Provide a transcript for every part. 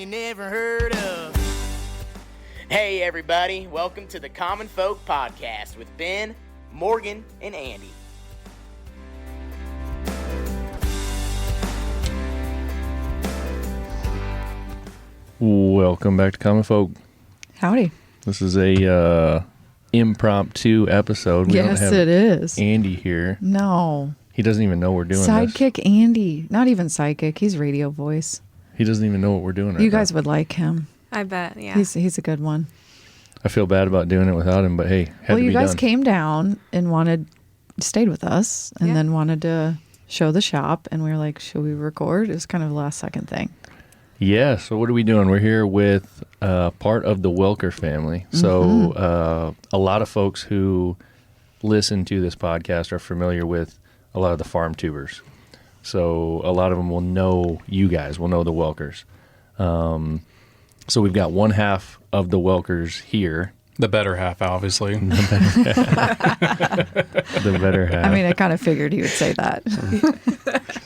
you never heard of. Hey everybody, welcome to the Common Folk Podcast with Ben, Morgan, and Andy. Welcome back to Common Folk. Howdy. This is a impromptu episode. We Yes, don't have it is. Andy here. No. He doesn't even know we're doing Sidekick this. Andy. Not even sidekick. He's radio voice. He doesn't even know what we're doing right You guys now. would like him. I bet, yeah. He's a good one. I feel bad about doing it without him, but hey, had Well, to you be guys done. came down and stayed with us and Yeah. then wanted to show the shop. And we were like, should we record? It was kind of a last second thing. Yeah, so what are we doing? We're here with part of the Welker family. So a lot of folks who listen to this podcast are familiar with a lot of the farm tubers. So a lot of them will know you guys, will know the Welkers. So we've got one half of the Welkers here. The better half, obviously. The better half. I mean, I kind of figured he would say that.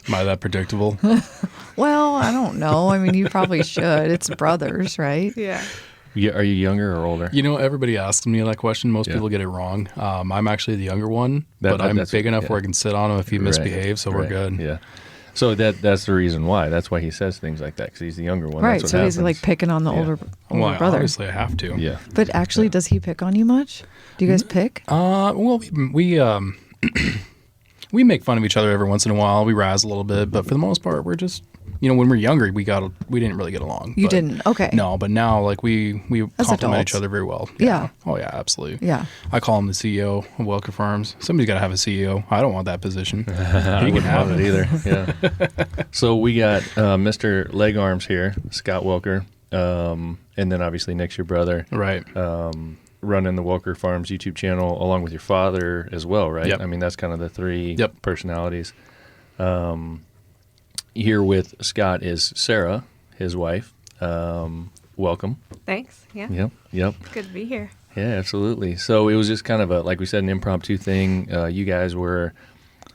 Am I that predictable? Well, I don't know. I mean, you probably should. It's brothers, right? Yeah. Are you younger or older? You know, everybody asks me that question. Most Yeah. people get it wrong. I'm actually the younger one, That- but I'm that's- big enough yeah. where I can sit on him if he misbehaves, so we're Right, good. Yeah. So that's the reason why. That's why he says things like that, because he's the younger one. Right. That's what So he's happens. like picking on the Yeah. older Well, brother. obviously I have to. Yeah. But actually, does he pick on you much? Do you guys pick? Well, we we make fun of each other every once in a while. We razz a little bit, but for the most part, we're just, you know, when we were younger, we didn't really get along. You but- didn't? Okay. No, but now like we As compliment adults. each other very well. Yeah. Oh yeah, absolutely. Yeah. I call him the CEO of Welker Farms. Somebody's got to have a CEO. I don't want that position. I wouldn't have it either. Yeah. So we got Mr. Leg Arms here, Scott Welker, and then obviously Nick's your brother, Right. running the Welker Farms YouTube channel along with your father as well, right? Yep. I mean, that's kind of the three Yep. personalities. Here with Scott is Sarah, his wife. Welcome. Thanks. Yeah. Yep. Good to be here. Yeah, absolutely. So it was just kind of like we said, an impromptu thing. You guys are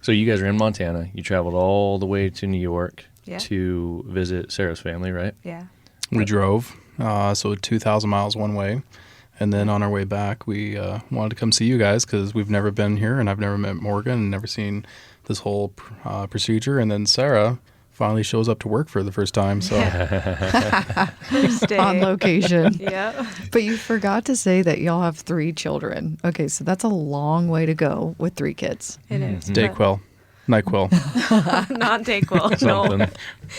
in Montana. You traveled all the way to New York Yeah. to visit Sarah's family, right? Yeah. We drove, so 2,000 miles one way. And then on our way back, we wanted to come see you guys because we've never been here and I've never met Morgan and never seen this whole procedure. And then Sarah finally shows up to work for the first time. So First day. On location. Yeah. But you forgot to say that y'all have 3 children. Okay, so that's a long way to go with 3 kids. It is. Dayquil, NyQuil. Not Dayquil. Something. No.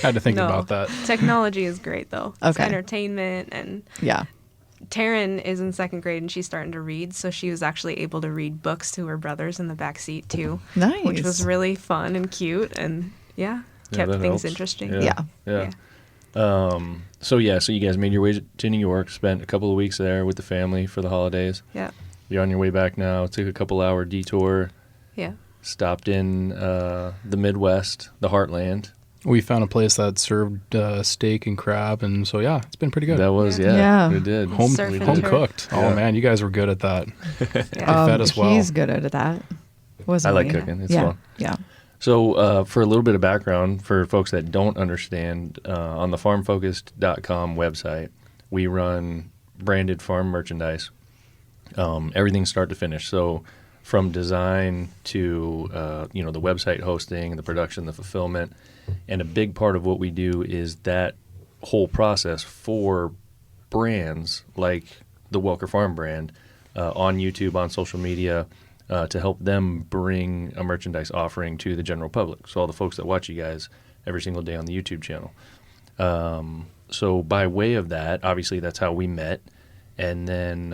Had to think No. about that. Technology is great though. It's Okay. entertainment, and Yeah. Taryn is in 2nd grade and she's starting to read, so she was actually able to read books to her brothers in the back seat too. Nice. Which was really fun and cute, and kept that things helps. interesting. Yeah. So you guys made your way to New York, spent a couple of weeks there with the family for the holidays. Yeah. You're on your way back now. Took a couple hour detour. Yeah. Stopped in the Midwest, the Heartland. We found a place that served steak and crab. And so, yeah, it's been pretty good. That was Yeah. we did home Surf and home turf. cooked. Yeah. Oh, man, you guys were good at that. Yeah. fed us well. He's good at that. Wasn't I like he? cooking. It's yeah. fun. Yeah. So for a little bit of background for folks that don't understand, on the farmfocused.com website, we run branded farm merchandise, everything start to finish. So from design to the website hosting, the production, the fulfillment, and a big part of what we do is that whole process for brands like the Welker Farm brand on YouTube, on social media, to help them bring a merchandise offering to the general public. So all the folks that watch you guys every single day on the YouTube channel. So by way of that, obviously that's how we met. And then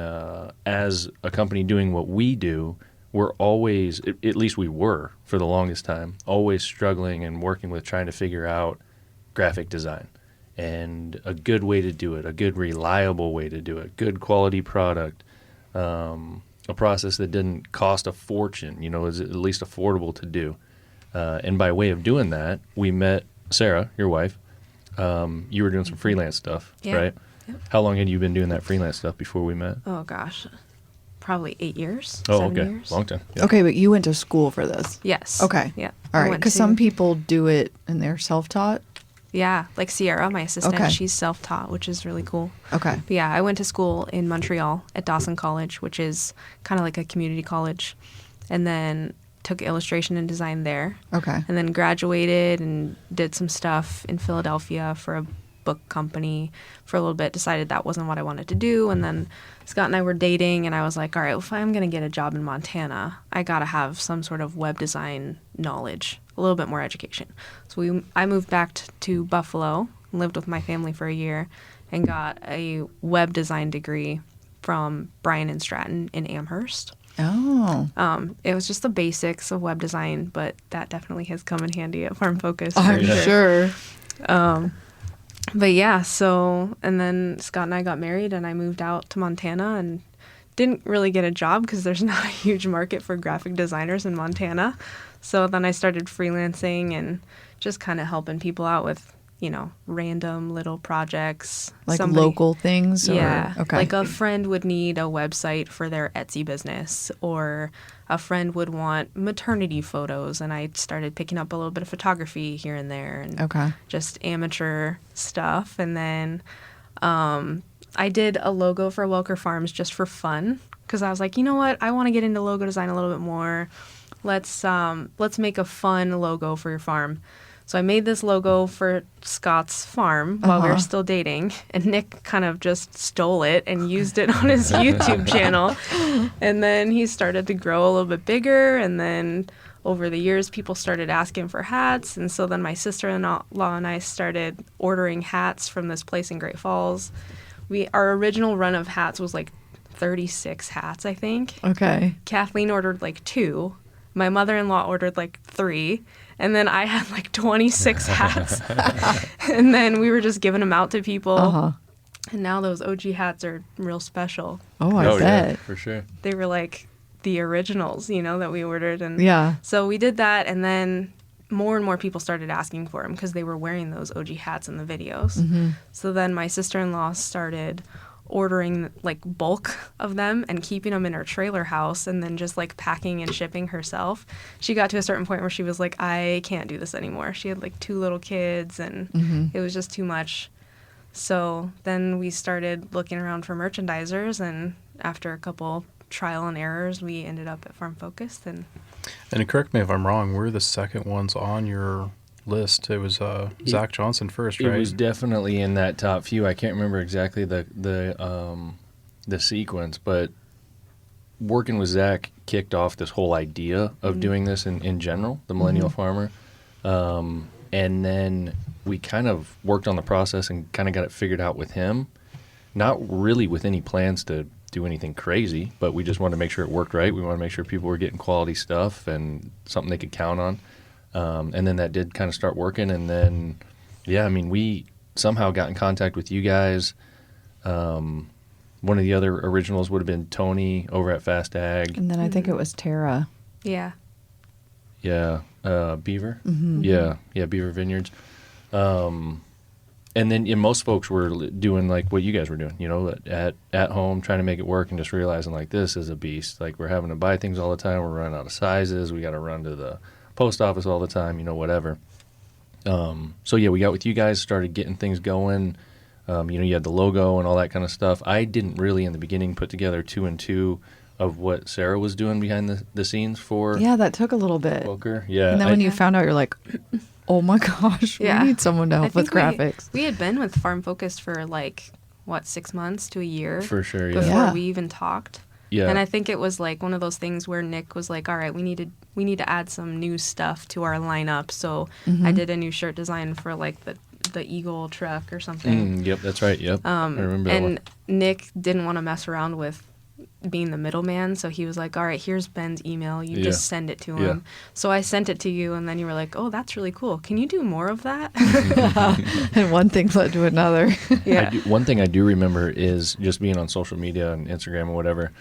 as a company doing what we do, we're always, at least we were for the longest time, always struggling and working with trying to figure out graphic design and a good way to do it, a good reliable way to do it, good quality product, a process that didn't cost a fortune, is at least affordable to do. And by way of doing that, we met Sarah, your wife. You were doing some freelance stuff, Yeah. right? Yep. How long had you been doing that freelance stuff before we met? Oh gosh. Probably 8 years. Oh, 7 okay. years. Long time. Yeah. Okay, but you went to school for this. Yes. Okay. Yeah. All I right, went because to- some people do it and they're self-taught. Yeah, like Sierra, my assistant, Okay. she's self-taught, which is really cool. Okay. But yeah, I went to school in Montreal at Dawson College, which is kind of like a community college, and then took illustration and design there. Okay. And then graduated and did some stuff in Philadelphia for a book company for a little bit, decided that wasn't what I wanted to do. And then Scott and I were dating, and I was like, all right, well, if I'm going to get a job in Montana, I got to have some sort of web design knowledge, a little bit more education. So I moved back to Buffalo, lived with my family for a year, and got a web design degree from Bryan and Stratton in Amherst. Oh. It was just the basics of web design, but that definitely has come in handy at Farm Focus. for I'm sure. But yeah, and then Scott and I got married, and I moved out to Montana and didn't really get a job because there's not a huge market for graphic designers in Montana. So then I started freelancing and just kind of helping people out with, random little projects. Like local things? Yeah. Okay. Like a friend would need a website for their Etsy business, or a friend would want maternity photos, and I started picking up a little bit of photography here and there, and Okay. just amateur stuff. And then I did a logo for Welker Farms just for fun, because I was like, you know what? I want to get into logo design a little bit more. Let's make a fun logo for your farm. So I made this logo for Scott's farm while we were still dating, and Nick kind of just stole it and used it on his YouTube channel. And then he started to grow a little bit bigger, and then over the years, people started asking for hats. And so then my sister-in-law and I started ordering hats from this place in Great Falls. Our original run of hats was like 36 hats, I think. Okay. Kathleen ordered like 2. My mother-in-law ordered like 3. And then I had like 26 hats. And then we were just giving them out to people. Uh-huh. And now those OG hats are real special. Oh, I Yeah, bet. for sure. They were like the originals, that we ordered. And Yeah. so we did that, and then more and more people started asking for them because they were wearing those OG hats in the videos. Mm-hmm. So then my sister-in-law started ordering like bulk of them and keeping them in her trailer house, and then just like packing and shipping herself. She got to a certain point where she was like, I can't do this anymore. She had like 2 little kids, and it was just too much. So then we started looking around for merchandisers, and after a couple trial and errors, we ended up at Farm Focus. And correct me if I'm wrong, we're the second ones on your list. It was Zach Johnson first, right? It was definitely in that top few. I can't remember exactly the sequence, but working with Zach kicked off this whole idea of doing this in general, the Millennial Farmer. And then we kind of worked on the process and kind of got it figured out with him. Not really with any plans to do anything crazy, but we just wanted to make sure it worked right. We wanted to make sure people were getting quality stuff and something they could count on. And then that did kind of start working. And then, we somehow got in contact with you guys. One of the other originals would have been Tony over at Fast Ag. And then I think it was Tara. yeah. Yeah. Beaver. Mm-hmm. Yeah. Beaver Vineyards. And then most folks were doing like what you guys were doing, at home, trying to make it work, and just realizing like this is a beast. Like we're having to buy things all the time. We're running out of sizes. We got to run to the post office all the time, whatever. We got with you guys, started getting things going. You had the logo and all that kind of stuff. I didn't really in the beginning put together 2 and 2 of what Sarah was doing behind the scenes for Yeah, that took a little bit. Welker. Yeah. And then when you found out, you're like, oh my gosh, Yeah. we need someone to I help with think graphics. We had been with Farm Focus for 6 months to a year For sure, yeah. before Yeah. we even talked. Yeah. And I think it was like one of those things where Nick was like, all right, we need to add some new stuff to our lineup. So I did a new shirt design for like the Eagle truck or something. Yep, that's right. Yep. I remember that one. And Nick didn't want to mess around with being the middleman, so he was like, all right, here's Ben's email, you just send it to him. Yeah. So I sent it to you, and then you were like, oh, that's really cool, can you do more of that? And one thing led to another. Yeah. One thing I do remember is just being on social media and Instagram or whatever.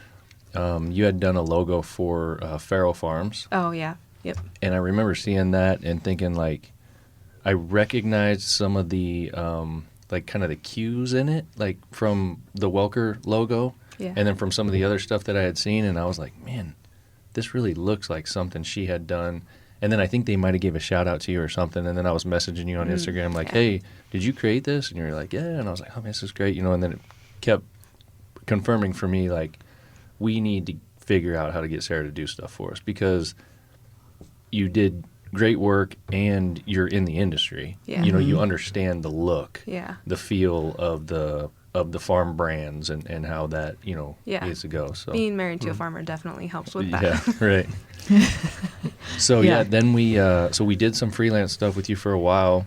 You had done a logo for Farrow Farms, Oh yeah. Yep. and I remember seeing that and thinking like, I recognized some of the kind of the cues in it, like from the Welker logo, Yeah. and then from some of the other stuff that I had seen, and I was like, man, this really looks like something she had done. And then I think they might have gave a shout out to you or something. And then I was messaging you on Instagram like, yeah. hey, did you create this? And you were like, yeah. And I was like, oh, man, this is great. And then it kept confirming for me, like, we need to figure out how to get Sarah to do stuff for us because you did great work and you're in the industry. Yeah. You understand the look, Yeah. the feel of the farm brands and how that, Yeah. needs to go. So Being married to a farmer definitely helps with that. yeah, right. So Yeah. then we did some freelance stuff with you for a while.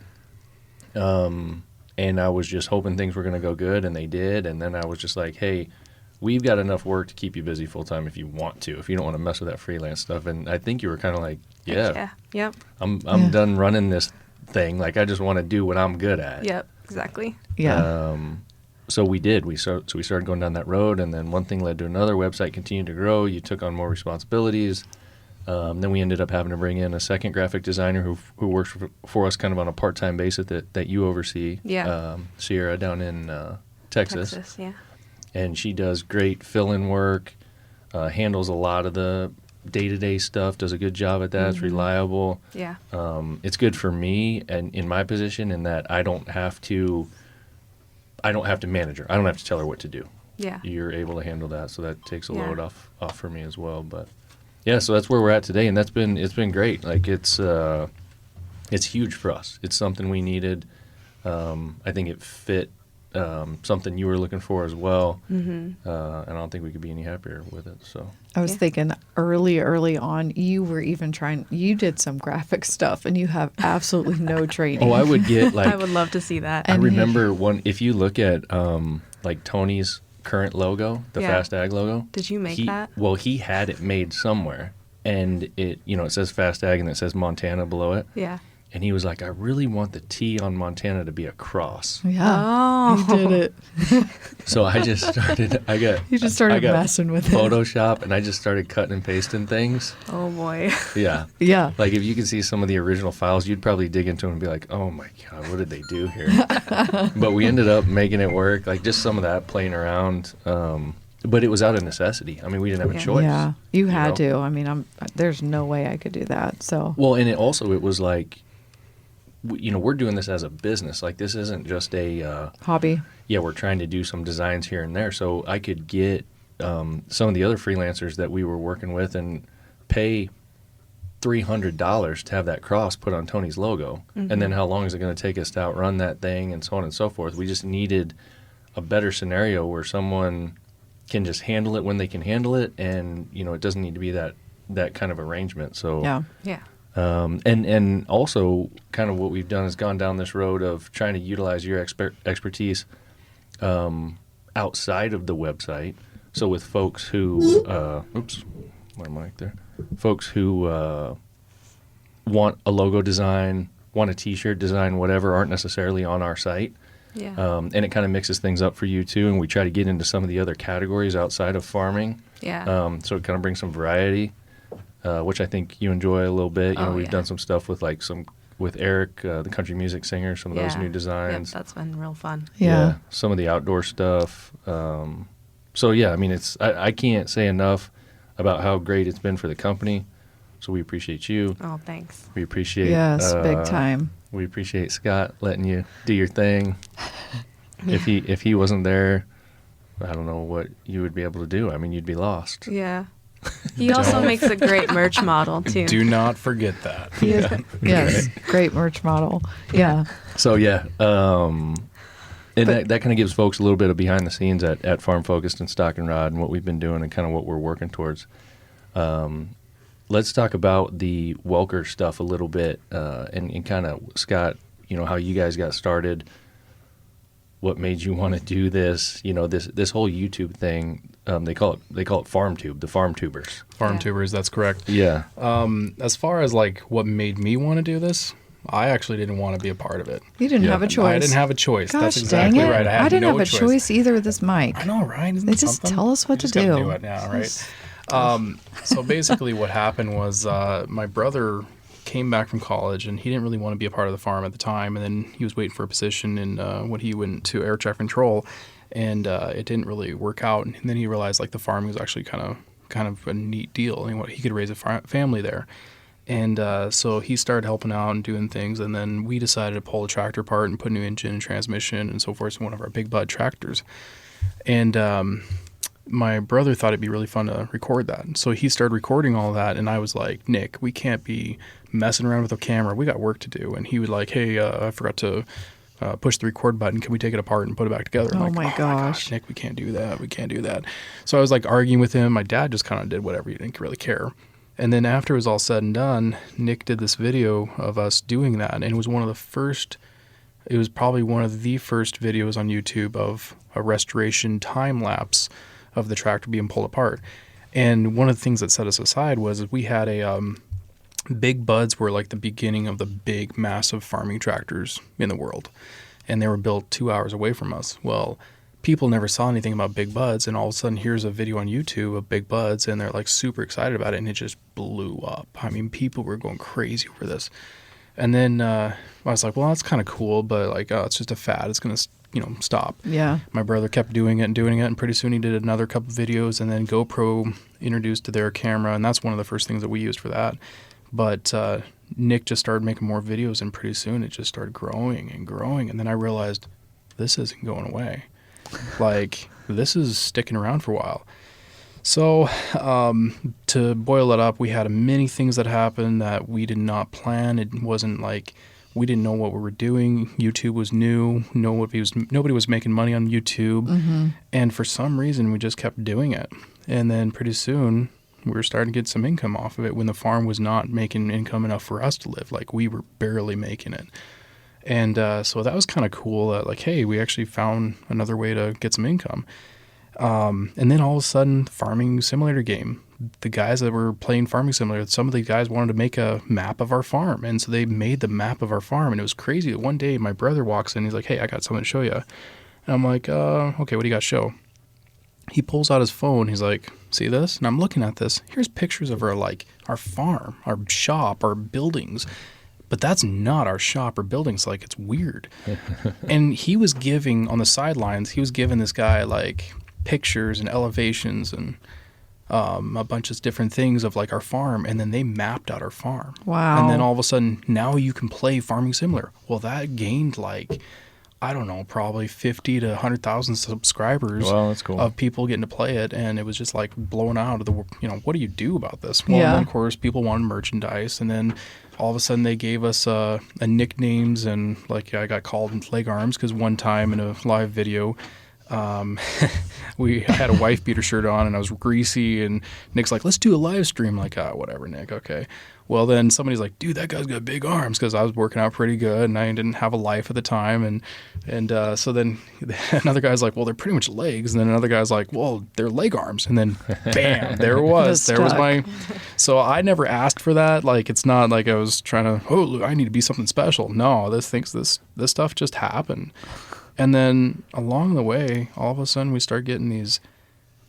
And I was just hoping things were going to go good, and they did. And then I was just like, hey, we've got enough work to keep you busy full time if you want to, if you don't want to mess with that freelance stuff. And I think you were kind of like, yeah, Yeah. Yep. I'm Yeah. done running this thing. Like, I just want to do what I'm good at. Yep. Exactly. Yeah. So we did. We started going down that road, and then one thing led to another. Website continued to grow. You took on more responsibilities. Then we ended up having to bring in a second graphic designer who works for us kind of on a part-time basis that you oversee. Yeah. Sierra down in Texas. Yeah. And she does great fill-in work, handles a lot of the day-to-day stuff, does a good job at that. It's reliable. Yeah. It's good for me and in my position in that I don't have to manage her. I don't have to tell her what to do. Yeah. You're able to handle that, so that takes a Yeah. load off for me as well. But yeah, so that's where we're at today, and it's been great. Like it's huge for us. It's something we needed. I think it fit something you were looking for as well, and I don't think we could be any happier with it. So I was Yeah. thinking early on, you were even you did some graphic stuff and you have absolutely no training. I would get like I would love to see that. I And- remember if you look at like Tony's current logo, the Yeah. Fast Ag logo. Did you make that? Well, he had it made somewhere, and it says Fast Ag and it says Montana below it. Yeah. And he was like, I really want the T on Montana to be a cross. Yeah. Oh. You did it. So I just started. You just started I got messing with it. Photoshop, and I just started cutting and pasting things. Oh boy. Yeah. Yeah. Like if you could see some of the original files, you'd probably dig into them and be like, "Oh my god, what did they do here?" But we ended up making it work. Like just some of that playing around. But it was out of necessity. I mean, we didn't have a Yeah. choice. Yeah. You had know? to. I mean, there's no way I could do that. So Well, and it was like, we're doing this as a business. Like this isn't just a hobby. yeah, we're trying to do some designs here and there. So I could get some of the other freelancers that we were working with and pay $300 to have that cross put on Tony's logo. And then how long is it going to take us to outrun that thing and so on and so forth? We just needed a better scenario where someone can just handle it when they can handle it. And, it doesn't need to be that kind of arrangement. So Yeah. Yeah. and also kind of what we've done is gone down this road of trying to utilize your expertise outside of the website. So with folks who, my mic there, folks who want a logo design, want a T-shirt design, whatever, aren't necessarily on our site. Yeah. And it kind of mixes things up for you too. And we try to get into some of the other categories outside of farming. Yeah. So it kind of brings some variety. Which I think you enjoy a little bit. Oh, We've yeah. done some stuff with with Eric, the country music singer, some of those new Yep, designs. that's been real fun. Yeah. Some of the outdoor stuff. So yeah, I mean, I can't say enough about how great it's been for the company. So we appreciate you. Oh, thanks. We appreciate Yes, big time. We appreciate Scott letting you do your thing. If he wasn't there, I don't know what you would be able to do. I mean, you'd be lost. Yeah. He also makes a great merch model too. Do not forget that. Yes. Great merch model. Yeah. So yeah, and that kind of gives folks a little bit of behind the scenes at Farm Focused and Stock and Rod and what we've been doing and kind of what we're working towards. Let's talk about the Welker stuff a little bit and kind of, Scott, how you guys got started, what made you want to do this, this whole YouTube thing. They call it Farm Tube, the Farm Tubers. Farm Yeah. tubers, that's correct. Yeah. As far as like what made me want to do this, I actually didn't want to be a part of it. You didn't Yeah. have a choice. I didn't have a choice. Gosh, That's exactly dang it. right. I had didn't no have a choice either with this mic. I know, right? Isn't They that just something? tell us what You to just gotta do. do it now, right? So basically, what happened was my brother came back from college, and he didn't really want to be a part of the farm at the time. And then he was waiting for a position in when he went to air traffic control, and it didn't really work out. And then he realized like the farming was actually kind of a neat deal, and he could raise a family there. And so he started helping out and doing things, and then we decided to pull the tractor apart and put a new engine and transmission and so forth in one of our big bud tractors. And my brother thought it'd be really fun to record that. So he started recording all that, and I was like, Nick, we can't be messing around with the camera. We got work to do. And he was like, hey, I forgot to push the record button. Can we take it apart and put it back together? I'm Oh like, my gosh, Nick, we can't do that. We can't do that. So I was like arguing with him. My dad just kind of did whatever. He didn't really care. And then after it was all said and done, Nick did this video of us doing that. And it was probably one of the first videos on YouTube of a restoration time lapse of the tractor being pulled apart. And one of the things that set us aside was we had a big buds were like the beginning of the big, massive farming tractors in the world. And they were built 2 hours away from us. Well, people never saw anything about big buds, and all of a sudden here's a video on YouTube of big buds, and they're like super excited about it, and it just blew up. I mean, people were going crazy over this. And then I was like, well, that's kind of cool, but like, it's just a fad. It's going to, stop. Yeah. My brother kept doing it, and pretty soon he did another couple videos, and then GoPro introduced their camera, and that's one of the first things that we used for that. But Nick just started making more videos, and pretty soon it just started growing and growing, and then I realized this isn't going away. Like, this is sticking around for a while. So, to boil it up, we had many things that happened that we did not plan. It wasn't like we didn't know what we were doing. YouTube was new. Nobody was making money on YouTube. Mm-hmm. And for some reason, we just kept doing it. And then pretty soon, we were starting to get some income off of it when the farm was not making income enough for us to live. Like, we were barely making it. And so that was kind of cool that, like, hey, we actually found another way to get some income. And then all of a sudden, farming simulator game. The guys that were playing farming simulator, some of the guys wanted to make a map of our farm. And so they made the map of our farm. And it was crazy. One day, my brother walks in. He's like, hey, I got something to show you. And I'm like, okay, what do you got to show? He pulls out his phone. He's like, see this? And I'm looking at this. Here's pictures of our farm, our shop, our buildings. But that's not our shop or buildings. Like, it's weird. And he was giving, on the sidelines, he was giving this guy, like, pictures and elevations and a bunch of different things of, like, our farm. And then they mapped out our farm. Wow. And then all of a sudden, now you can play Farming Simulator. Well, that gained, like, I don't know, probably 50 to 100,000 subscribers. Wow, that's cool. Of people getting to play it. And it was just, like, blowing out of the, what do you do about this? Well, yeah. And then, of course, people wanted merchandise. And then all of a sudden they gave us a nicknames, and like I got called leg arms because one time in a live video, I had a wife beater shirt on and I was greasy, and Nick's like, let's do a live stream. Like, whatever, Nick. Okay. Well, then somebody's like, dude, that guy's got big arms, because I was working out pretty good and I didn't have a life at the time. And so then another guy's like, well, they're pretty much legs. And then another guy's like, well, they're leg arms. And then bam, there it was. There was my. So I never asked for that. Like, it's not like I was trying to, I need to be something special. No, this stuff just happened. And then along the way, all of a sudden we start getting these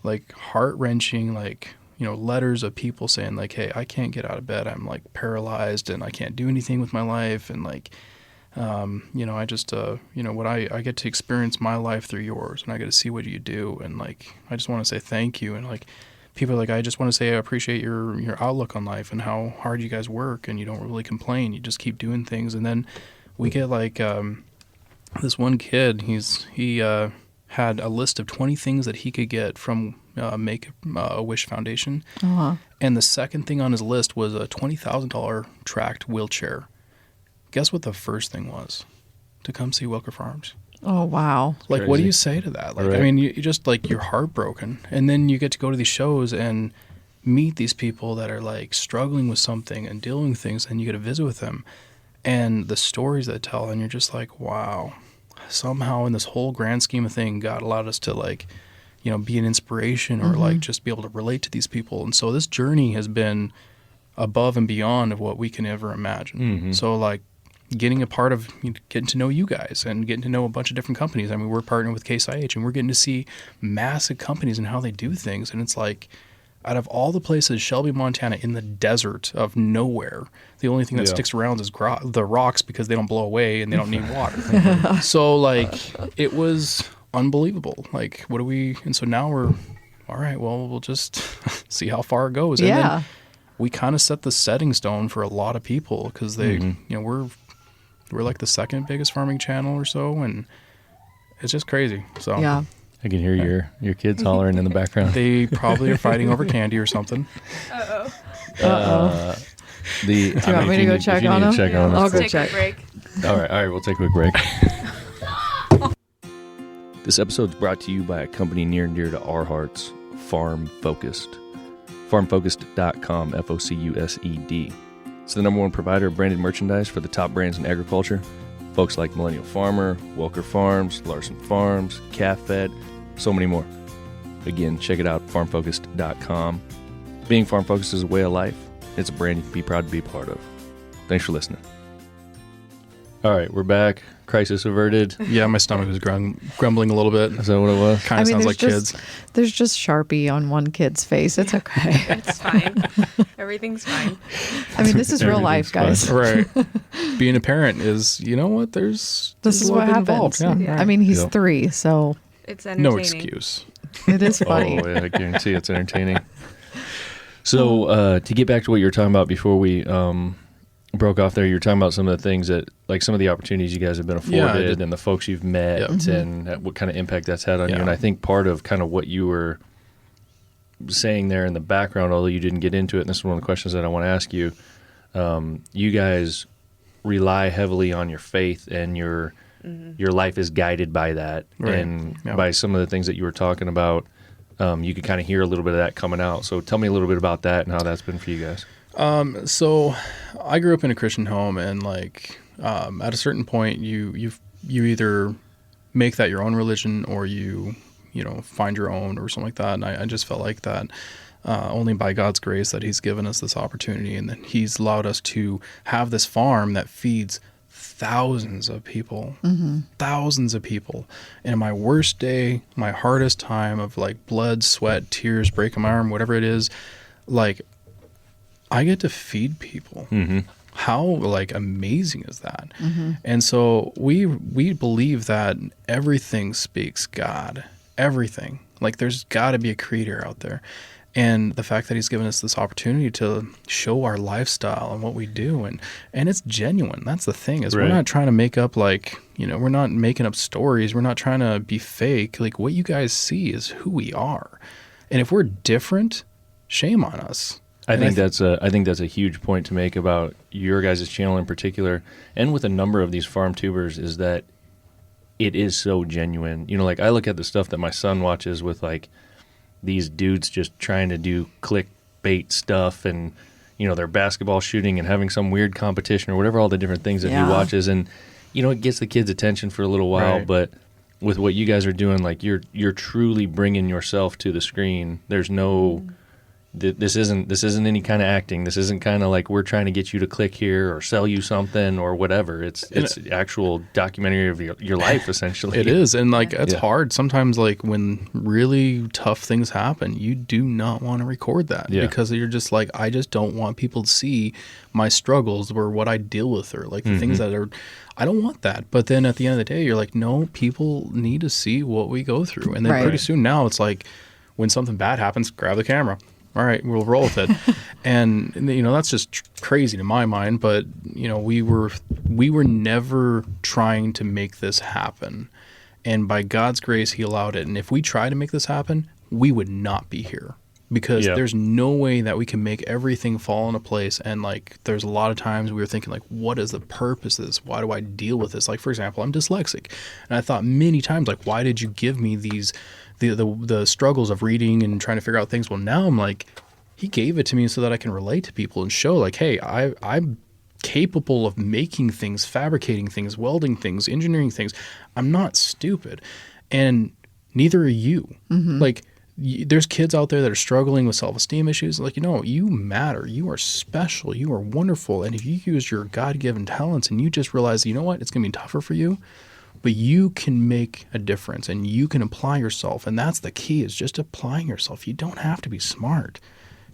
like heart-wrenching, like, letters of people saying like, hey, I can't get out of bed. I'm like paralyzed and I can't do anything with my life. And like, I just, I get to experience my life through yours, and I get to see what you do. And like, I just want to say thank you. And like, people are like, I just want to say I appreciate your outlook on life and how hard you guys work, and you don't really complain. You just keep doing things. And then we get like, this one kid, he had a list of 20 things that he could get from Make-A-Wish Foundation. Uh-huh. And the second thing on his list was a $20,000 tracked wheelchair. Guess what the first thing was? To come see Welker Farms. Oh, wow. Like, Crazy. what do you say to that? Like, right. I mean, you just, like, you're heartbroken. And then you get to go to these shows and meet these people that are, like, struggling with something and dealing with things, and you get to visit with them. And the stories they tell, and you're just like, wow. Somehow in this whole grand scheme of thing, God allowed us to, like, be an inspiration, or like just be able to relate to these people. And so this journey has been above and beyond of what we can ever imagine. Mm-hmm. So like getting a part of getting to know you guys and getting to know a bunch of different companies. I mean, we're partnering with Case IH, and we're getting to see massive companies and how they do things. And it's like, out of all the places, Shelby, Montana, in the desert of nowhere, the only thing that sticks around is the rocks, because they don't blow away and they don't need water. So like, it was unbelievable. Like, and so now we're, all right, well, we'll just see how far it goes. And then we kind of set the setting stone for a lot of people because they, you know, we're like the second biggest farming channel or so, and it's just crazy. So Yeah. I can hear your kids hollering in the background. they probably are fighting over candy or something. Uh-oh. Do you want me to go check on them? Check on them. I'll go Take check. a break. All right, we'll take a quick break. This episode is brought to you by a company near and dear to our hearts, Farm Focused. FarmFocused.com, FOCUSED. It's the #1 provider of branded merchandise for the top brands in agriculture. Folks like Millennial Farmer, Welker Farms, Larson Farms, Calf Fed, so many more. Again, check it out, FarmFocused.com. Being Farm Focused is a way of life. It's a brand you can be proud to be a part of. Thanks for listening. All right, we're back. Crisis averted. Yeah, my stomach was grumbling a little bit. Is that what it was? Kind of sounds like kids. There's just Sharpie on one kid's face. It's okay. It's fine. Everything's fine. I mean, this is real life, guys. Right. Being a parent is, you know what? This there's is a what little bit happens. involved. Yeah. I mean, he's Yeah. 3, so It's entertaining. No excuse. it is funny. Oh, yeah, I guarantee it's entertaining. So, to get back to what you were talking about before we broke off there, you were talking about some of the things that, like some of the opportunities you guys have been afforded and the folks you've met and what kind of impact that's had on you. And I think part of kind of what you were saying there in the background, although you didn't get into it, and this is one of the questions that I want to ask you, you guys rely heavily on your faith, and your life is guided by that. Right. And by some of the things that you were talking about, you could kind of hear a little bit of that coming out. So tell me a little bit about that and how that's been for you guys. So I grew up in a Christian home, and like at a certain point, you either make that your own religion or you find your own or something like that. And I just felt like that only by God's grace that He's given us this opportunity, and that He's allowed us to have this farm that feeds thousands of people. And in my worst day, my hardest time of like blood, sweat, tears, breaking my arm, whatever it is, like I get to feed people. How like amazing is that? And so we believe that everything speaks God. Everything. Like there's got to be a creator out there. And the fact that He's given us this opportunity to show our lifestyle and what we do, and it's genuine. That's the thing, is we're not trying to make up we're not making up stories. We're not trying to be fake. Like what you guys see is who we are. And if we're different, shame on us. I think that's a huge point to make about your guys' channel in particular, and with a number of these farm tubers, is that it is so genuine. You know, like I look at the stuff that my son watches with like these dudes just trying to do clickbait stuff, and they're basketball shooting and having some weird competition or whatever, all the different things that he watches, and it gets the kids' attention for a little while, but with what you guys are doing, like you're truly bringing yourself to the screen. There's no this isn't any kind of acting. This isn't kind of like we're trying to get you to click here or sell you something or whatever. It's actual documentary of your life, essentially. It is. And like it's hard sometimes, like when really tough things happen, you do not want to record that because you're just like, I just don't want people to see my struggles or what I deal with, or like the things that are, I don't want that. But then at the end of the day, you're like, no, people need to see what we go through. And then pretty soon now it's like when something bad happens, grab the camera. All right, we'll roll with it. And that's just crazy to my mind, but we were never trying to make this happen. And by God's grace, He allowed it. And if we tried to make this happen, we would not be here, because there's no way that we can make everything fall into place. And like there's a lot of times we were thinking like, what is the purpose of this? Why do I deal with this? Like, for example, I'm dyslexic, and I thought many times, like, why did you give me these the struggles of reading and trying to figure out things? Well, now I'm like, He gave it to me so that I can relate to people and show like, hey, I'm capable of making things, fabricating things, welding things, engineering things. I'm not stupid, and neither are you. Like there's kids out there that are struggling with self-esteem issues. Like, you matter. You are special. You are wonderful. And if you use your God-given talents and you just realize, you know what, it's going to be tougher for you, but you can make a difference and you can apply yourself. And that's the key, is just applying yourself. You don't have to be smart.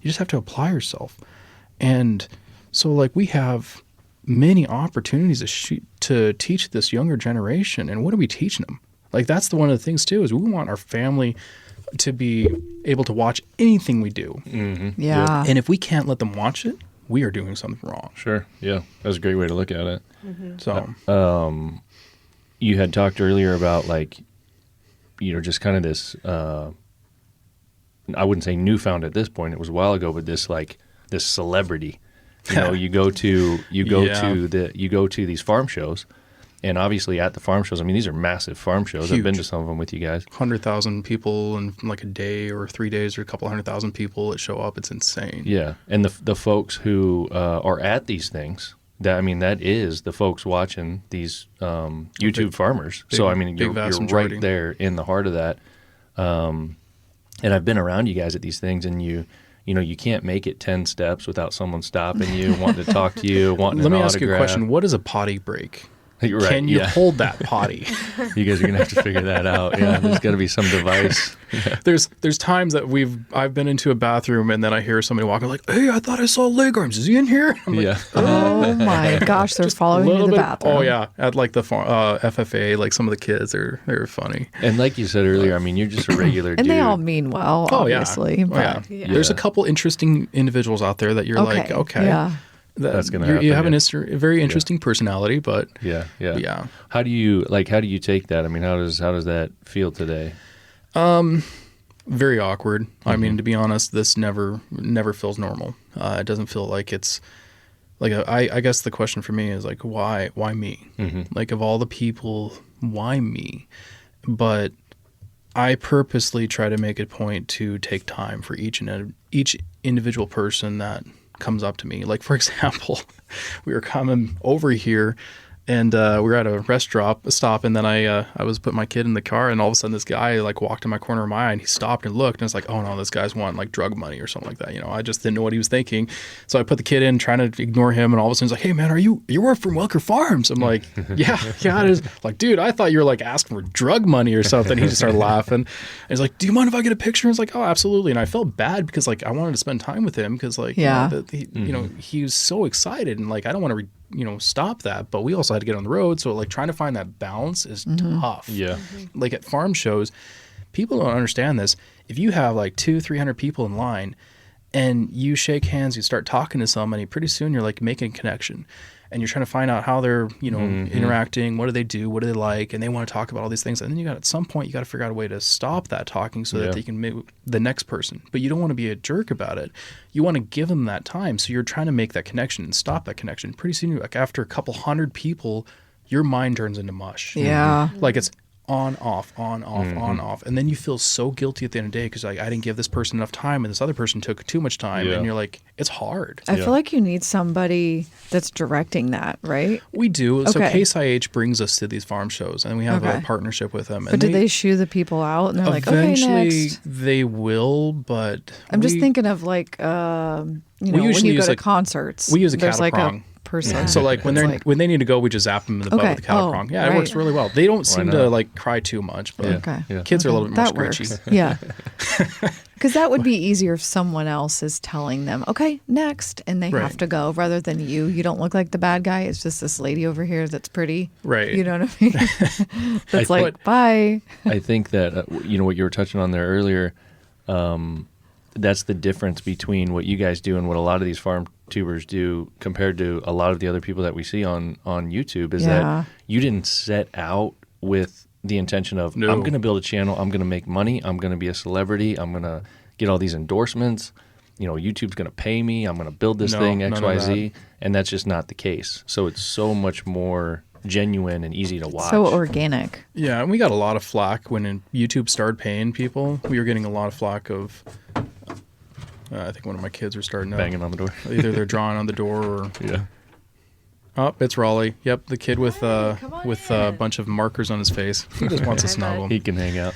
You just have to apply yourself. And so like we have many opportunities to teach this younger generation. And what are we teaching them? Like that's one of the things too, is we want our family to be able to watch anything we do. Yeah. And if we can't let them watch it, we are doing something wrong. Sure. Yeah. That's a great way to look at it. So, You had talked earlier about like, just kind of this, I wouldn't say newfound at this point. It was a while ago, but this celebrity, you go to these farm shows, and obviously at the farm shows, I mean, these are massive farm shows. Huge. I've been to some of them with you guys. 100,000 people in like a day or 3 days, or a couple 100,000 people that show up. It's insane. Yeah. And the folks who are at these things, that is the folks watching these YouTube farmers. So, I mean, you're majority. right there in the heart of that. And I've been around you guys at these things, and you can't make it 10 steps without someone stopping you, wanting to talk to you, wanting Let an me autograph. ask you a question. What is a potty break? You're right, Can you yeah. hold that potty? You guys are gonna have to figure that out. Yeah, there's got to be some device. There's times that I've been into a bathroom and then I hear somebody walking like, "Hey, I thought I saw leg arms. Is he in here?" I'm like, Yeah, Oh my gosh, they're following you to little the bit. bathroom. Oh yeah, at like the FFA, like some of the kids they're funny. and like you said earlier, I mean, you're just a regular And dude. they all mean well, Oh yeah, obviously. Oh, But yeah. There's a couple interesting individuals out there that you're like, okay, Yeah. That's gonna you have happen, a very interesting personality, but Yeah. yeah. How do you take that? I mean, how does that feel today? Very awkward. I mean, to be honest, this never feels normal. It doesn't feel like it's like I guess the question for me is like, why me? Like, of all the people, why me? But I purposely try to make a point to take time for each individual person that comes up to me. Like, for example, we were coming over here and we were at a rest stop, and then I was putting my kid in the car, and all of a sudden this guy like walked in my corner of my eye, and he stopped and looked, and it's like, oh no, this guy's wanting like drug money or something like that. I just didn't know what he was thinking. So I put the kid in, trying to ignore him, and all of a sudden he's like, hey man, you work from Welker Farms? I'm like, yeah, it is. Like, dude, I thought you were like asking for drug money or something. He just started laughing. And he's like, do you mind if I get a picture? And I was like, oh, absolutely. And I felt bad because like I wanted to spend time with him because like, he was so excited, and like I don't want to stop that, but we also had to get on the road. So like trying to find that balance is tough. Yeah. Like at farm shows, people don't understand this. If you have like 200-300 people in line and you shake hands, you start talking to somebody, pretty soon you're like making a connection, and you're trying to find out how they're, interacting, what do they do, what do they like, and they want to talk about all these things. And then at some point you got to figure out a way to stop that talking so that they can meet the next person. But you don't want to be a jerk about it. You want to give them that time. So you're trying to make that connection and stop that connection. Pretty soon, you're like after a couple hundred people, your mind turns into mush. Yeah. Like it's on, off, on, off, on, off. And then you feel so guilty at the end of the day because like I didn't give this person enough time and this other person took too much time. Yeah. And you're like, it's hard. I feel like you need somebody that's directing that, right? We do. So Okay. Case IH brings us to these farm shows, and we have a Okay. partnership with them. But And do they shoo the people out and they're like, okay, eventually next? they will, but I'm just we- thinking of like, when usually you go use to like- concerts. we use a there's cattle like prong. a person. So like when that's they're when they need to go, we just zap them in the butt Okay. with the cattle Oh, prong. Yeah, it right. works really well. They don't seem to not? like cry too much, but Okay. Yeah. kids are a little bit more that scratchy. works. Yeah. Because that would be easier if someone else is telling them, okay, next, and they Right. have to go rather than you. You don't look like the bad guy. It's just this lady over here that's pretty. Right. You know what I mean? That's like, But- bye. I think that what you were touching on there earlier. That's the difference between what you guys do and what a lot of these farm tubers do compared to a lot of the other people that we see on YouTube. Is Yeah. that you didn't set out with the intention of No. I'm going to build a channel, I'm going to make money, I'm going to be a celebrity, I'm going to get all these endorsements. YouTube's going to pay me, I'm going to build this No, thing none of XYZ, and that's just not the case. So it's so much more genuine and easy to watch. So organic. Yeah, and we got a lot of flack when YouTube started paying people. We were getting a lot of flack of. I think one of my kids are starting to Banging on the door. Either they're drawing on the door or Yeah. oh, it's Raleigh. Yep, the kid with come on with a bunch of markers on his face. He just wants to snuggle. He can hang out.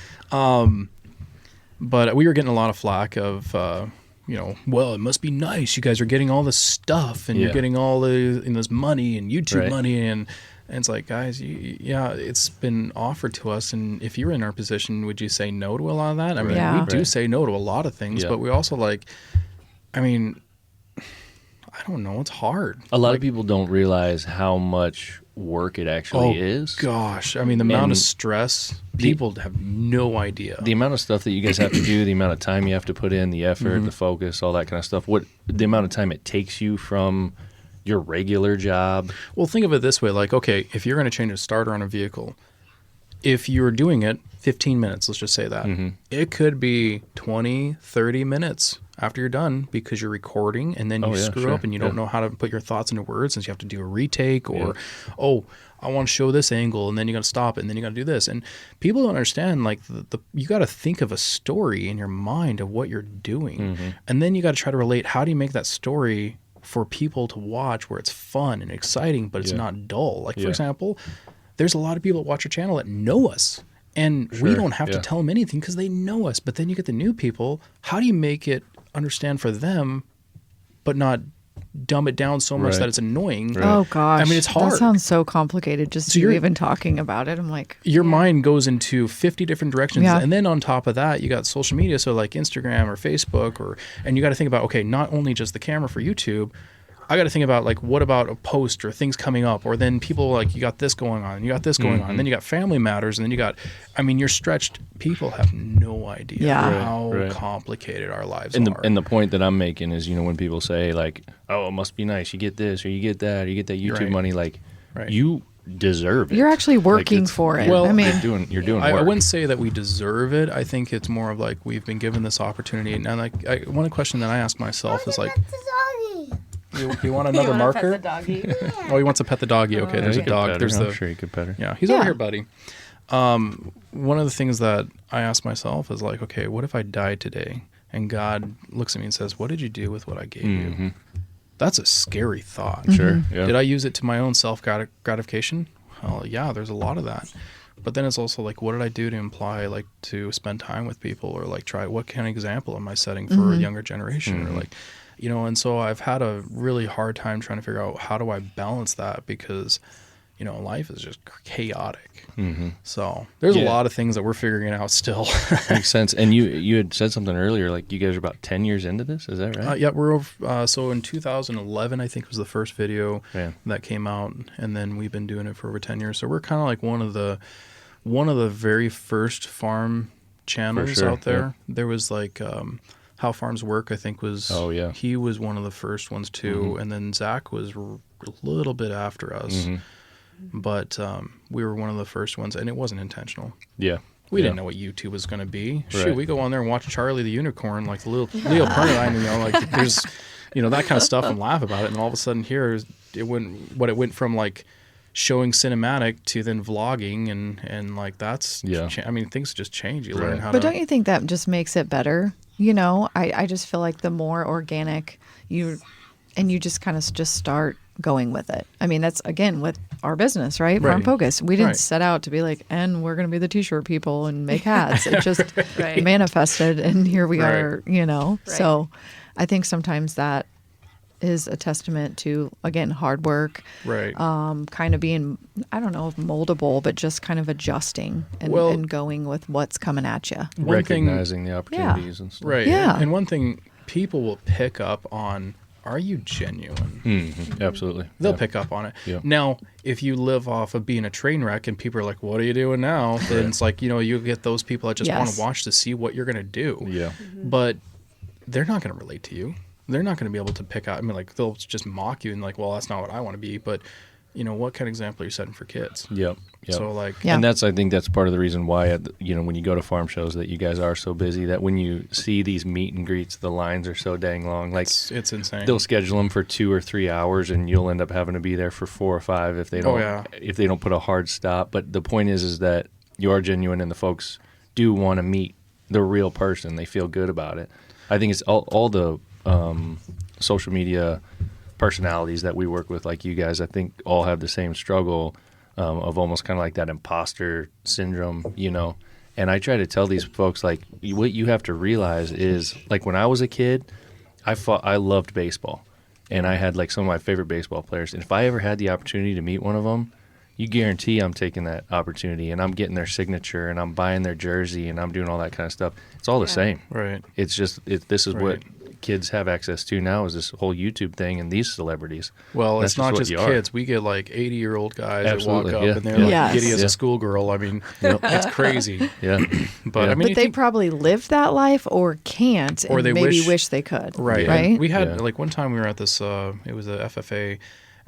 But we were getting a lot of flack of, well, it must be nice. You guys are getting all this stuff, and you're Yeah. getting all this money and YouTube Right. money, and it's like, guys, it's been offered to us, and if you're in our position, would you say no to a lot of that? I mean, Yeah. we do Right. say no to a lot of things, Yeah. but we also like, I mean, I don't know. It's hard. A lot of people don't realize how much work it actually is. Gosh, I mean, the amount of stress, people have no idea. The amount of stuff that you guys have to do, the amount of time you have to put in, the effort, the focus, all that kind of stuff. The amount of time it takes you from your regular job. Well, think of it this way. Like, okay, if you're going to change a starter on a vehicle, if you're doing it 15 minutes, let's just say that, it could be 20, 30 minutes after you're done because you're recording and then you screw up and you don't know how to put your thoughts into words and you have to do a retake or, I want to show this angle and then you got to stop it and then you got to do this. And people don't understand, like, you got to think of a story in your mind of what you're doing. And then you got to try to relate, how do you make that story for people to watch where it's fun and exciting, but it's not dull? Like, for example, there's a lot of people that watch our channel that know us. And we don't have to tell them anything because they know us. But then you get the new people. How do you make it understand for them, but not dumb it down so much that it's annoying? Oh, gosh. I mean, it's hard. That sounds so complicated. Just you even talking about it. I'm like... Your mind goes into 50 different directions. Yeah. And then on top of that, you got social media. So like Instagram or Facebook and you got to think about, okay, not only just the camera for YouTube, I got to think about, like, what about a post or things coming up? Or then people, like, you got this going on, you got this going on. And then you got family matters. And then you got, I mean, you're stretched. People have no idea how complicated our lives are. And the point that I'm making is, when people say, like, oh, it must be nice. You get this or you get that or you get that YouTube money. Like, you deserve it. You're actually working for it. Well, I mean, you're doing work. I wouldn't say that we deserve it. I think it's more of, like, we've been given this opportunity. And, like, one question that I ask myself is, like, you want another marker? Pet the doggy. Oh, he wants to pet the doggy. Okay, there's a dog. There's I'm sure you could pet her. Yeah, he's over here, buddy. One of the things that I ask myself is, like, okay, what if I died today and God looks at me and says, what did you do with what I gave you? That's a scary thought. Sure. Yeah. Did I use it to my own self-gratification? Well, yeah, there's a lot of that. But then it's also like, what did I do to imply, like, to spend time with people or, like, try, what kind of example am I setting for a younger generation? Or, like, and so I've had a really hard time trying to figure out how do I balance that because, life is just chaotic. So there's a lot of things that we're figuring out still. Makes sense. And you had said something earlier, like you guys are about 10 years into this. Is that right? Yeah, we're over. So in 2011, I think was the first video that came out. And then we've been doing it for over 10 years. So we're kind of like one of the very first farm channels out there. There was like... How Farms Work, I think, was... Oh, yeah. He was one of the first ones, too. And then Zach was a little bit after us. But we were one of the first ones, and it wasn't intentional. Yeah. We didn't know what YouTube was going to be. Right. Shoot, we go on there and watch Charlie the Unicorn, like the little Leo Pernaline, like there's, that kind of stuff and laugh about it. And all of a sudden here, it went from, like, showing cinematic to then vlogging and like that's... I mean, things just change. You learn how to... But don't you think that just makes it better? I just feel like the more organic you just kind of just start going with it. I mean, that's again with our business, right? Farm Focus. We didn't set out to be like, and we're going to be the t-shirt people and make hats. It just manifested and here we are, So I think sometimes that is a testament to, again, hard work, kind of being, I don't know if moldable, but just kind of adjusting and going with what's coming at you. Recognizing the opportunities and stuff. Right. Yeah. And one thing people will pick up on, are you genuine? Absolutely. They'll pick up on it. Yep. Now, if you live off of being a train wreck and people are like, what are you doing now? Then it's like, you get those people that just want to watch to see what you're going to do. Yeah. But they're not going to relate to you. They're not going to be able to pick out. I mean, like, they'll just mock you and like, well, that's not what I want to be. But, what kind of example are you setting for kids? Yep. So, like... And I think that's part of the reason why, when you go to farm shows that you guys are so busy, that when you see these meet and greets, the lines are so dang long. Like, it's insane. They'll schedule them for 2 or 3 hours and you'll end up having to be there for 4 or 5 if they don't, if they don't put a hard stop. But the point is that you are genuine and the folks do want to meet the real person. They feel good about it. I think it's all the... social media personalities that we work with, like you guys, I think all have the same struggle of almost kind of like that imposter syndrome, And I try to tell these folks, like, what you have to realize is, like, when I was a kid, I loved baseball, and I had like some of my favorite baseball players. And if I ever had the opportunity to meet one of them, you guarantee I'm taking that opportunity and I'm getting their signature and I'm buying their jersey and I'm doing all that kind of stuff. It's all the same. Right. It's just this is what kids have access to now is this whole YouTube thing and these celebrities. Well, That's it's not what just you are. kids. We get like 80-year-old guys that walk Absolutely, up yeah. and they're Yeah. like Yes. giddy as Yeah. a schoolgirl. I mean, it's crazy. Yeah. But Yeah. I mean, But they probably lived that life or can't, Or and they maybe wish- wish they could. right. Yeah. Right? We had Yeah. like one time we were at this. It was a FFA,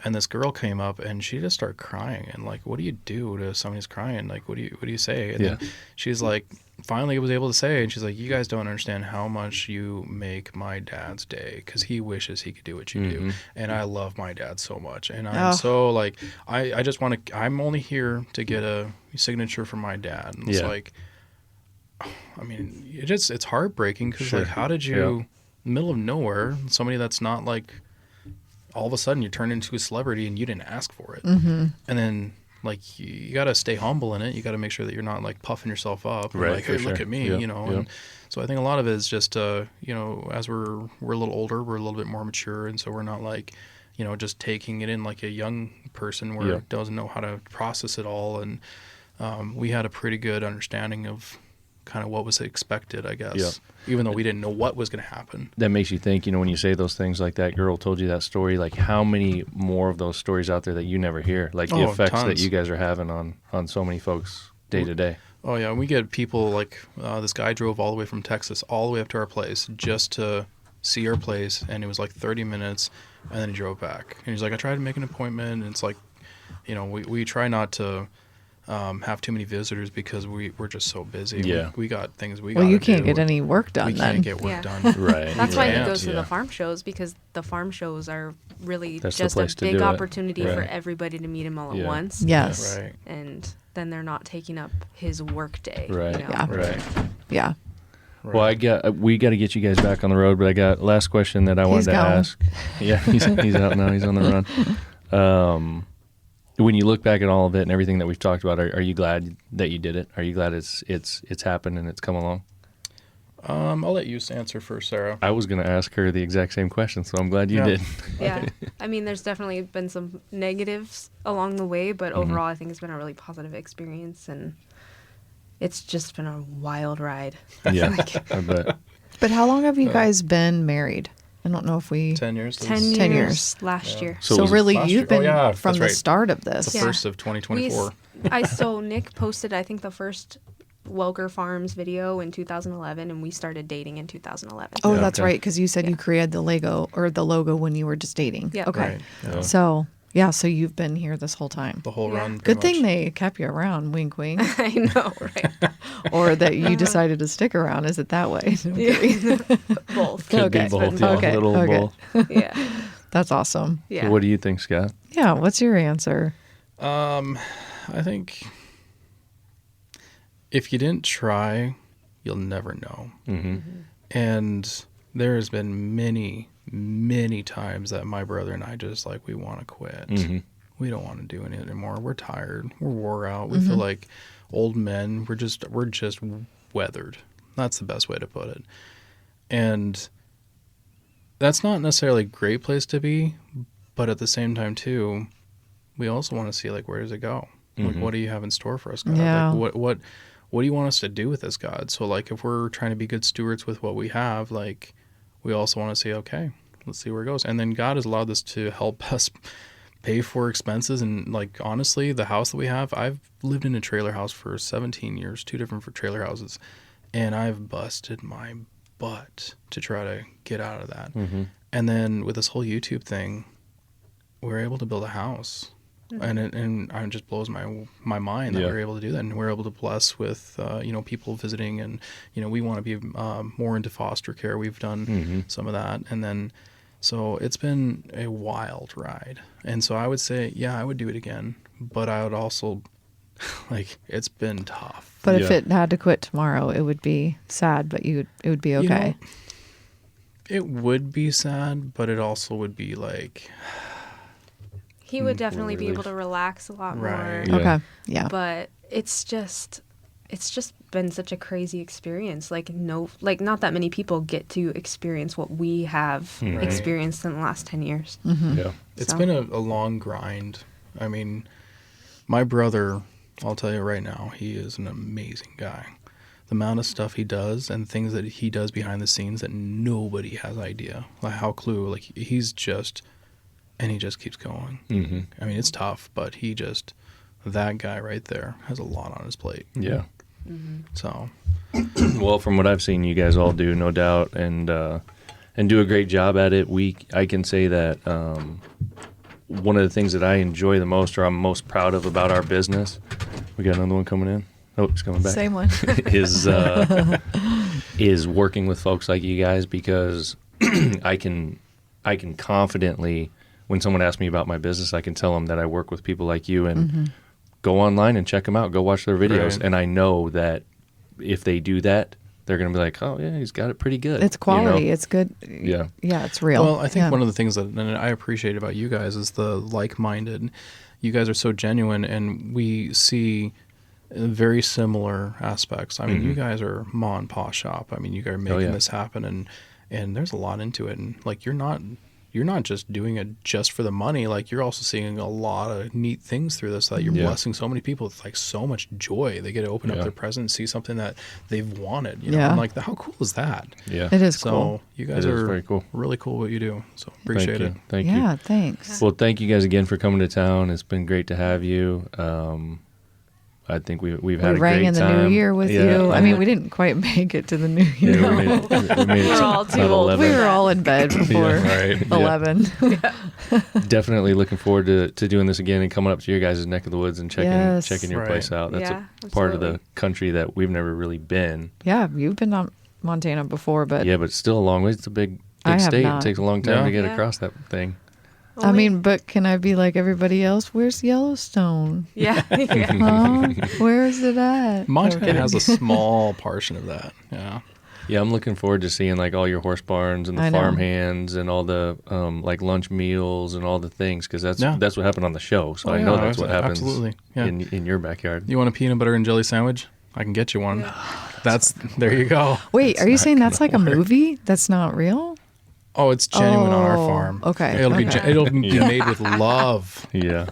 and this girl came up and she just started crying. And like, what do you do to somebody who's crying? Like, what do you say? And Yeah. then she's like, finally was able to say, and she's like, you guys don't understand how much you make my dad's day because he wishes he could do what you do, and I love my dad so much, and I'm Oh. so like, I just want to. I'm only here to get a signature from my dad. And it's Yeah. like, I mean, it's heartbreaking because Sure. like, how did you, in the middle of nowhere, somebody that's not like, all of a sudden you turn into a celebrity and you didn't ask for it, and then like you got to stay humble in it. You got to make sure that you're not like puffing yourself up, and Right, like, for hey, look sure. at me, Yep, you know. yep. And so I think a lot of it is just, you know, as we're a little older, we're a little bit more mature, and so we're not like, you know, just taking it in like a young person where Yep. doesn't know how to process it all. And we had a pretty good understanding of kind of what was expected, I guess, Yep. even though we didn't know what was going to happen. That makes you think, you know, when you say those things like that girl told you that story, like how many more of those stories out there that you never hear, like the Oh, effects that tons. you guys are having on so many folks day to day. Oh yeah, we get people like this guy drove all the way from Texas all the way up to our place just to see our place, and it was like 30 minutes, and then he drove back. And he's like, I tried to make an appointment, and it's like, you know, we try not to have too many visitors because we're just so busy. Yeah. We got things we Well, gotta you can't do. get any work done We then. can't get work Yeah. done. Right. That's why he can't, goes to yeah. the farm shows, because the farm shows are really That's the just a place to big do it. opportunity for Right. everybody to meet him all Yeah. at once. Yes. Right. And then they're not taking up his work day. Right. You know? Yeah. Right. Yeah. Well, we got to get you guys back on the road, but I got last question that I wanted He's to gone. ask. Yeah, he's out now. He's on the run. When you look back at all of it and everything that we've talked about, are you glad that you did it? Are you glad it's happened and it's come along? I'll let you answer first, Sarah. I was going to ask her the exact same question, so I'm glad you Yeah. did. Yeah. I mean, there's definitely been some negatives along the way, but overall, I think it's been a really positive experience, and it's just been a wild ride. Yeah, I bet. But how long have you guys been married? I don't know if we. 10 years. 10 years, 10 years. last year. So it So was really, last you've year. Oh, been yeah, from that's the right. start of The this. Yeah. first of 2024. So Nick posted, I think, the first Welker Farms video in 2011, and we started dating in 2011. Oh, Yeah, that's okay. right, because you said you created the logo when you were just dating. Yeah. Okay. Right. Yeah. So yeah, so you've been here this whole time. The whole Yeah. run. Good pretty thing much. they kept you around, wink, wink, I know, right? or that you decided to stick around. Is it that way? Both. Could Okay. be both. Okay. Yeah, little Okay. both. Yeah. That's awesome. Yeah. So what do you think, Scott? Yeah. What's your answer? I think if you didn't try, you'll never know. Mm-hmm. And there has been many, many times that my brother and I just like, we want to quit. Mm-hmm. We don't want to do it anymore. We're tired. We're wore out. We feel like old men. We're just weathered. That's the best way to put it. And that's not necessarily a great place to be, but at the same time too, we also want to see like, where does it go? Like, what do you have in store for us, God? Yeah. Like, what do you want us to do with this, God? So like, if we're trying to be good stewards with what we have, like, we also want to say, okay, let's see where it goes. And then God has allowed this to help us pay for expenses. And like, honestly, the house that we have, I've lived in a trailer house for 17 years, 2 different trailer houses, and I've busted my butt to try to get out of that. Mm-hmm. And then with this whole YouTube thing, we were able to build a house. And it just blows my mind that Yeah. we're able to do that, and we're able to bless with people visiting, and we want to be more into foster care. We've done some of that, and then so it's been a wild ride. And so I would say, yeah, I would do it again, but I would also like, it's been tough. But if Yeah. it had to quit tomorrow, it would be sad, but it would be You okay. know, it would be sad, but it also would be like, He would definitely be relief. able to relax a lot Right. more. Yeah. Okay. Yeah. But it's just been such a crazy experience. Like not that many people get to experience what we have Right. experienced in the last 10 years. Yeah. it's So- been a long grind. I mean, my brother, I'll tell you right now, he is an amazing guy. the amount of stuff he does and things that he does behind the scenes that nobody has idea. Like how Clue, like he just keeps going. Mm-hmm. I mean, it's tough, but that guy right there has a lot on his plate. Yeah. So, Well, from what I've seen, you guys all do, no doubt, and do a great job at it. I can say that one of the things that I enjoy the most, or I'm most proud of about our business, we got another one coming in. Oh, it's coming back. Same one. is working with folks like you guys, because I can confidently, when someone asks me about my business, I can tell them that I work with people like you, and go online and check them out. Go watch their videos, Right. and I know that if they do that, they're going to be like, oh, yeah, he's got it pretty good. It's quality. You know? It's good. Yeah. Yeah, it's real. well, I think Yeah. one of the things that and I appreciate about you guys is the like-minded. You guys are so genuine, and we see very similar aspects. I mean, you guys are ma and pa shop. I mean, you guys are making this happen, and there's a lot into it. And like, you're not just doing it just for the money. Like, you're also seeing a lot of neat things through this, that you're blessing so many people with like so much joy. They get to open up their present and see something that they've wanted. You know? And like, how cool is that? Yeah. It is So cool. you guys It is are very cool. really cool what you do. So appreciate it. Thank you. Yeah, thanks. Well, thank you guys again for coming to town. It's been great to have you. I think we've had We a rang great in the time. new year with Yeah, you. I mean, we didn't quite make it to the new year. Yeah, we made it We're all too about old. 11. We were all in bed before right. Yeah. 11. Definitely looking forward to doing this again and coming up to your guys' neck of the woods and checking your Right. place out. That's Yeah, a part of the absolutely. country that we've never really been. Yeah, you've been on Montana before, but Yeah, but it's still a long way. It's a big I have state. not. It takes a long time Yeah. to get Yeah. across that thing. I mean, but can I be like everybody else? Where's Yellowstone? yeah. Huh? Where is it at? Montana has a small portion of that. Yeah. Yeah, I'm looking forward to seeing like all your horse barns and the I know. farm hands and all the like lunch meals and all the things, because that's Yeah. what happened on the show. So Oh, I yeah, know that's what happens absolutely. Yeah. in your backyard. You want a peanut butter and jelly sandwich? I can get you one. There you go. Wait, are you saying that's like a movie? That's not real? Oh, it's genuine on our Oh, farm. okay, It'll be okay. it'll be Yeah. made with love. Yeah.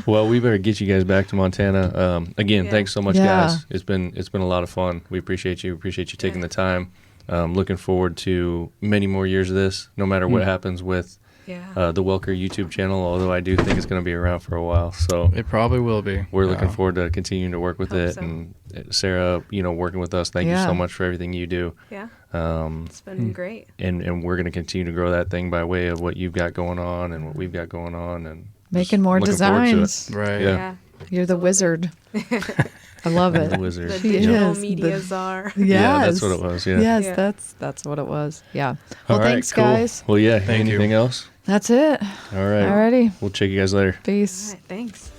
Well, we better get you guys back to Montana. Again, Yeah. thanks so much, Yeah. guys. It's been a lot of fun. We appreciate you. Appreciate you taking the time. Looking forward to many more years of this, no matter what happens with Yeah. the Welker YouTube channel, although I do think it's going to be around for a while. So It probably will be. we're looking Yeah. forward to continuing to work with Hope it. so. And Sarah, working with us, thank you Yeah. so much for everything you do. Yeah. Um, It's been great. and we're going to continue to grow that thing by way of what you've got going on and what we've got going on, and Making just more looking forward to it. designs. Right. Yeah. You're the wizard. I love The it. wizard. The She digital is media the- czar. Yes. Yeah, that's what it was. Yeah. Yes, Yeah. that's what it was. Yeah. All Well, right, thanks, cool. guys. Well, yeah. Thank you. Anything else? That's it. All right. Alrighty. We'll check you guys later. Peace. All right, thanks.